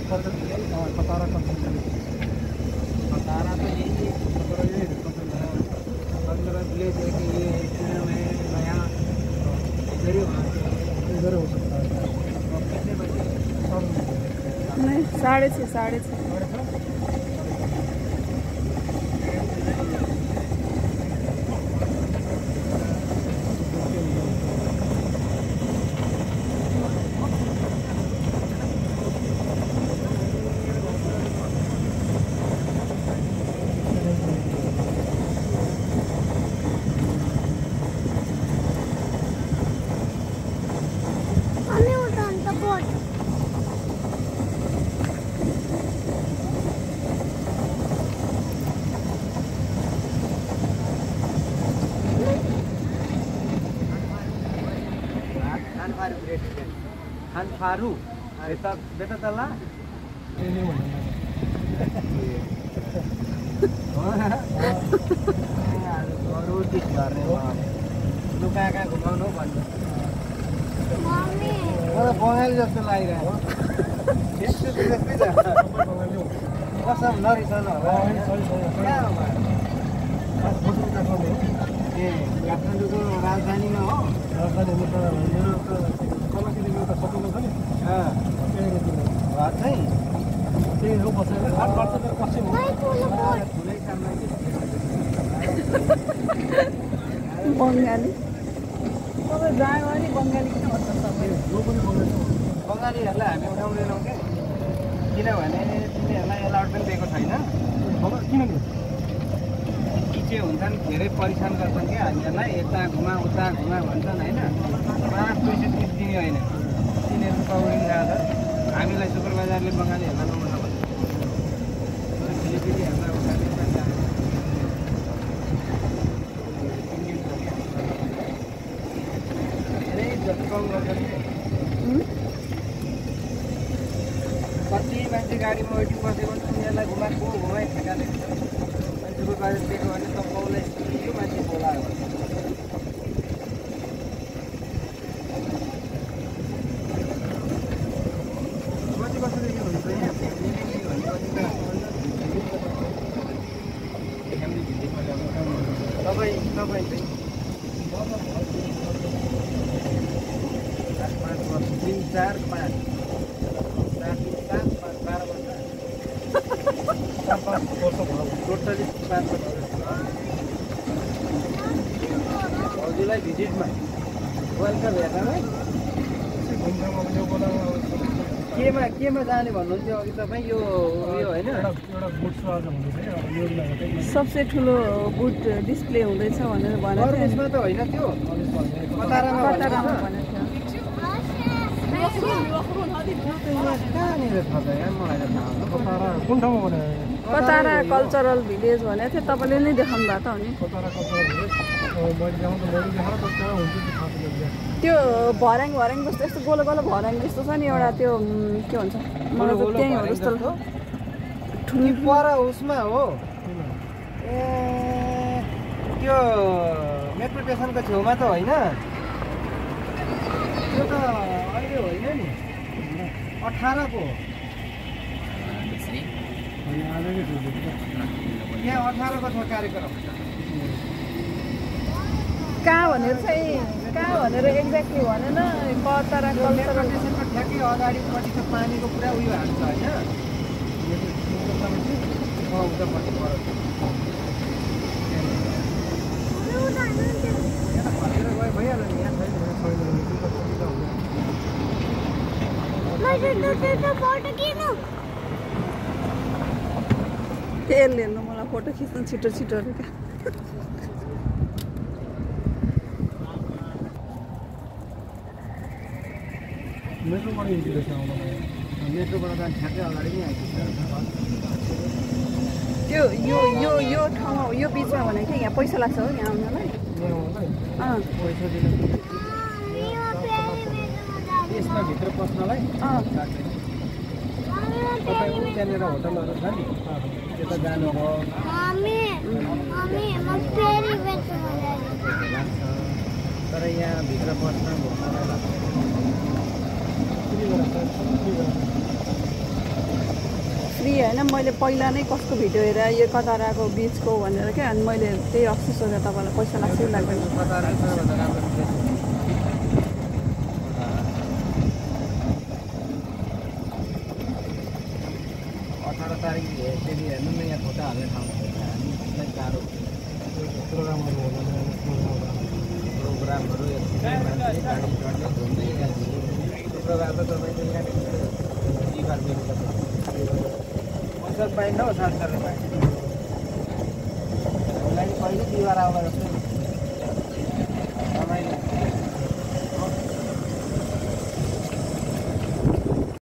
खतरा खतरा तो यही है, विलेज है कि ये में नया इधर हो सकता है। कितने बजे? नहीं 6:30 फारू बेटा तला कहाँ घुमाउनु भन्नु बङ्गाली जस्तो लागिरहेको कसम नरिसाउनु होला ए काठमाडौँको राजधानीमा हो बङ्गाली तपाईँ जायो भने बङ्गाली किन भन्छ तपाईँ बङ्गालीहरूलाई हामी उठाउँदैनौँ क्या किनभने तिनीहरूलाई एलाउड पनि दिएको छैन किनभने टिचे हुन्छन् धेरै परेशान गर्छन् क्या हामीहरूलाई यता घुमा उता घुमा भन्छन् होइन 5 पैसा टिप दिने होइन तिनीहरू पौडिन जाँदा हामीलाई सुपरभाइजरले बङ्गालीहरूलाई नउठाउनु भन्छ फिलिपिनीहरूलाई उठाउने कति मान्छे गाडीमा वेटिङ बसेको भने उनीहरूलाई घुमाइ ठेकाले मान्छेको बारे दिएको भने तपाईँलाई यो मान्छे बोलायो कति वर्षदेखि हुन्छ यहाँ तपाईँ चाहिँ 5 वर्ष 3 4 5 टोटली 5 वर्ष हजुरलाई भिजिटमा वेलकम हेर्नलाई केमा जाने भन्नुहुन्थ्यो अघि तपाईँ यो होइन सबसे ठुलो बुट डिस्प्ले हुँदैछ भनेर भनेको थियो उसमा त होइन त्यो कतारामा भनेको कतारा कल्चरल भिलेज भनेको थियो तपाईँले नै देखाउनु भएको नि त्यो भर्याङ जस्तो यस्तो गोलो भर्याङ जस्तो छ नि एउटा त्यो के भन्छ मलाई त त्यही हो जस्तो ठुलो पर उसमा हो ए त्यो मेट्रो स्टेसनको छेउमा त होइन त्यो त अहिले होइन नि 18 को यहाँ 18 को छ कार्यक्रम कहाँ भनेर एक्ज्याक्टली भनेन कतारा कल्चरल स्टेसनको ठ्याक्कै अगाडिपट्टि त पानीको पुरा उयो हाल्छ होइन उतापट्टि भइहाल्यो नि यहाँ तेल हेर्नु मलाई फोटो खिच्नु छिटो क्या मेट्रोबाट इन्टिग्रेसन आउनु मेट्रोबाट त ठ्याक्कै अगाडि नै आइपुग्छ त्यो यो ठाउँमा यो बिचमा भनेको यहाँ पैसा लाग्छ हो यहाँ आउनलाई पैसा दिनु यसमा भित्र पस्नलाई तपाईँ त्यहाँनिर होटलहरू छ नि त्यता जानुभयो तर यहाँ भित्र पस्न घुम्नलाई लाग्छ फ्री होइन मैले पहिला नै कसको भिडियो हेरेर यो कताराको बिचको भनेर क्या अनि मैले त्यही अस्ति सोधेँ तपाईँलाई पैसा लाग्छ कि लाग्दैन कतारा सबैभन्दा राम्रो प्लेस 18 तारिक फेरि हेर्नु न यहाँ फोटो हाल्ने ठाउँ हामीलाई गाह्रो प्रोग्रामहरू मान्छे गाडी चढ्ने घुम्ने शुक्रबार त तपाईँको यहाँ बिहिबार बेलुका पैसा पाइन्न हौ सात गरेर पाइन्छ हामीलाई कहिले बिहिबार आउला जस्तो रमाइलो